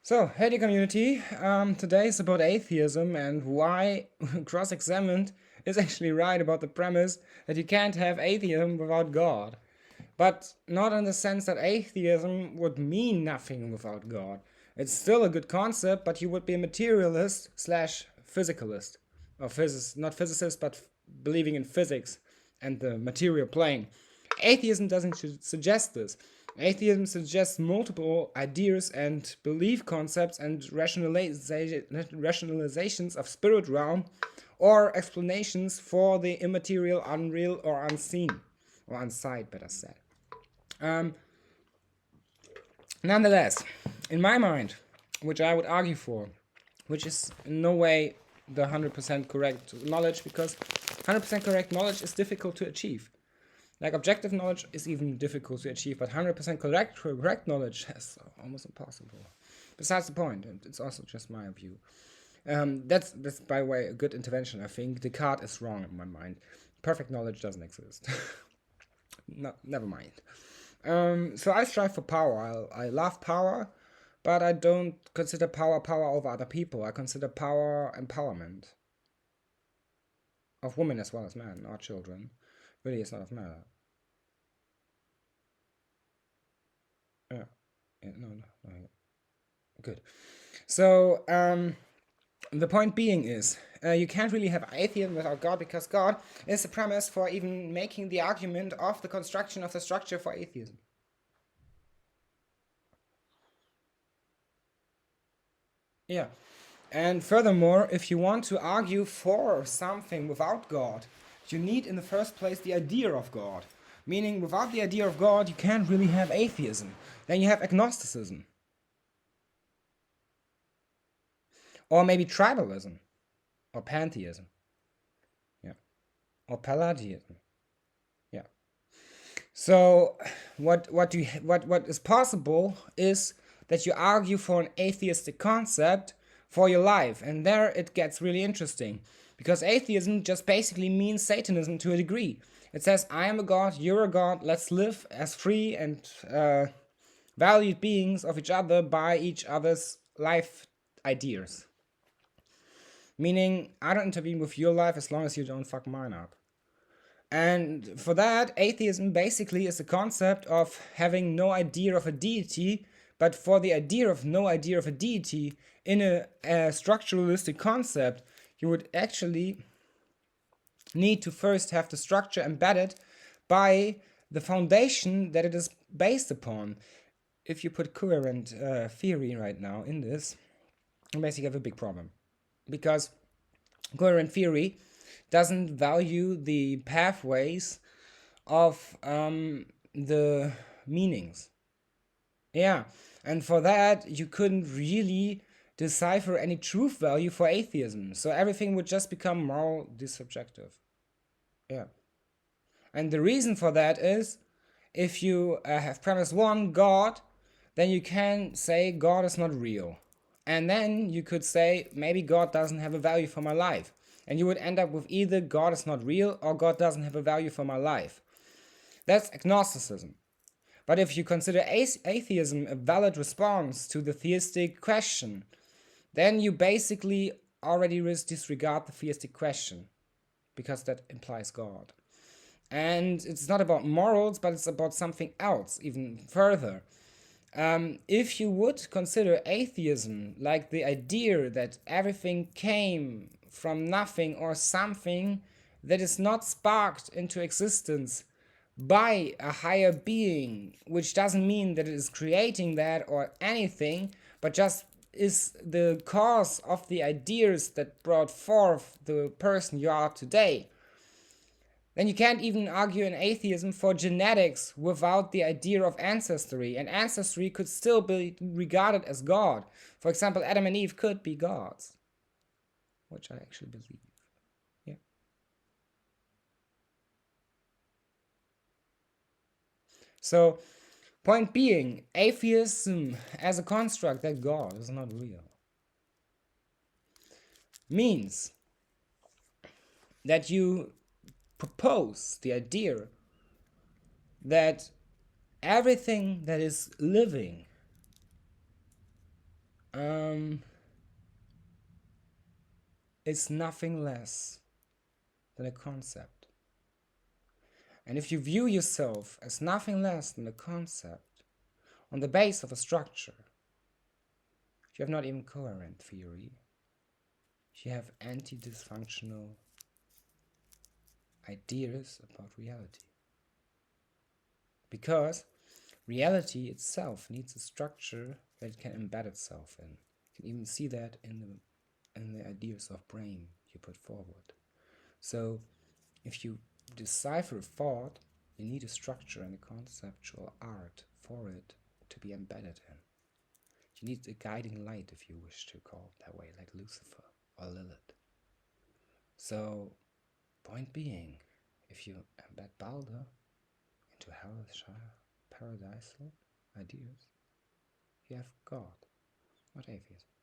So, hey the community, today is about atheism and why cross-examined is actually right about the premise that you can't have atheism without God. But not in the sense that atheism would mean nothing without God. It's still a good concept, but you would be a materialist slash physicalist. Or not physicist, but believing in physics and the material plane. Atheism doesn't suggest this. Atheism suggests multiple ideas and belief concepts and rationalizations of spirit realm or explanations for the immaterial, unreal, or unseen. Or unsight, better said. Nonetheless, in my mind, which I would argue for, which is in no way the 100% correct knowledge, because 100% correct knowledge is difficult to achieve. Like objective knowledge is even difficult to achieve, but 100% correct knowledge is almost impossible. Besides the point, and it's also just my view. That's by the way a good intervention. I think Descartes is wrong in my mind. Perfect knowledge doesn't exist. No, never mind. So I strive for power. I love power, but I don't consider power over other people. I consider power empowerment of women as well as men or children. Really, it's not of matter. Yeah. No. Good. So, the point being is, you can't really have atheism without God, because God is the premise for even making the argument of the construction of the structure for atheism. Yeah. And furthermore, if you want to argue for something without God, you need in the first place the idea of God. Meaning, without the idea of God, you can't really have atheism. Then you have agnosticism. Or maybe tribalism. Or pantheism. Yeah. Or Pelagianism. Yeah. So what is possible is that you argue for an atheistic concept for your life, and there it gets really interesting, because atheism just basically means Satanism to a degree. It says, I am a god, you're a god, let's live as free and valued beings of each other by each other's life ideas. Meaning, I don't intervene with your life as long as you don't fuck mine up. And for that, atheism basically is the concept of having no idea of a deity, but for the idea of no idea of a deity in a structuralistic concept, you would actually need to first have the structure embedded by the foundation that it is based upon. If you put coherent theory right now in this, you basically have a big problem. Because coherent theory doesn't value the pathways of the meanings. Yeah, and for that, you couldn't really decipher any truth value for atheism. So everything would just become moral subjective. Yeah. And the reason for that is, if you have premise 1, God, then you can say God is not real. And then you could say, maybe God doesn't have a value for my life. And you would end up with either God is not real or God doesn't have a value for my life. That's agnosticism. But if you consider atheism a valid response to the theistic question, then you basically already disregard the theistic question, because that implies God. And it's not about morals, but it's about something else, even further. If you would consider atheism like the idea that everything came from nothing or something that is not sparked into existence by a higher being, which doesn't mean that it is creating that or anything, but just is the cause of the ideas that brought forth the person you are today, then you can't even argue in atheism for genetics without the idea of ancestry. And ancestry could still be regarded as God. For example, Adam and Eve could be gods, which I actually believe. Yeah. So, point being, atheism as a construct that God is not real means that you propose the idea that everything that is living is nothing less than a concept. And if you view yourself as nothing less than a concept on the base of a structure, you have not even coherent theory. You have anti-dysfunctional ideas about reality. Because reality itself needs a structure that it can embed itself in. You can even see that in the ideas of brain you put forward. So if you decipher thought, you need a structure and a conceptual art for it to be embedded in. You need a guiding light, if you wish to call it that way, like Lucifer or Lilith. So, point being, if you embed Balder into hellish paradisal ideas, you have God, not atheism.